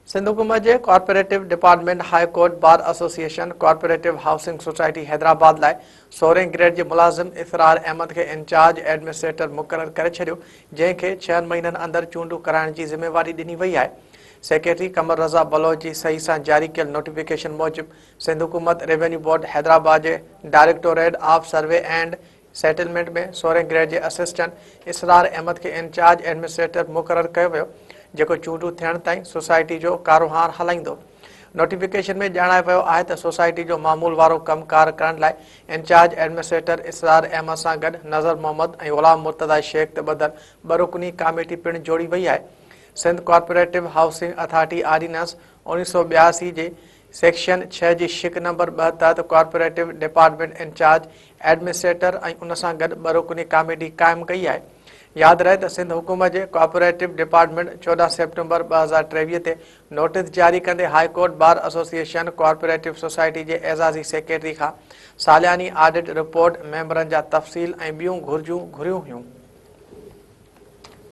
सिंध हुकूमत जे corporative department high court bar association corporative housing society Hyderabad लाइ 16 ग्रेड जे मुलाज़िम इसरार अहमद के इंचार्ज एडमिनिस्ट्रेटर मुक़रर करे छॾियो, जंहिंखे 6 महीननि अंदरि चूंडूं कराइण जी ज़िम्मेवारी ॾिनी वई आहे। सेक्रेटरी कमर रज़ा बलोच जी सही सां जारी कयल नोटिफिकेशन मूजिबि सिंध हुकूमत revenue board Hyderabad J directorate of survey and settlement में 16 ग्रेड जे असिस्टेंट इसरार अहमद के इंचार्ज एडमिनिस्ट्रेटर मुक़रर कयो वियो, जेको चूंडूं थियण ताईं सोसाइटी जो कारोबार हलाईंदो। नोटिफिकेशन में ॼाणायो वियो आहे त सोसाइटी जो मामूल वारो कमकार करण लाइ इंचार्ज एडमिनिस्ट्रेटर इसरार अहमद सां गॾु नज़र मोहम्मद ऐं ग़ुलाम मुर्तज़ा शेख ते ॿधल बरुकनी कमेटी पिणु जोड़ी वई आहे। Sindh cooperative housing authority ordinance 1982 जे सेक्शन 6 जी शिक नंबर 2 तहत कॉर्पोरेटिव डिपार्टमेंट इंचार्ज एडमिनिस्ट्रेटर ऐं उन सां गॾु बरुकनी कमेटी क़ाइमु कई आहे। यादि रहे त सिंध हुकूमत जे कॉर्पोरेटिव डिपार्टमेंट 14 सेप्टेंबर 2023 ते नोटिस जारी कंदे high court bar association corporative society जे एज़ाज़ी सेक्रेटरी खां सालियानी ऑडिट रिपोर्ट, मेंबरनि जा तफ़सील ऐं ॿियूं घुरियूं हुयूं।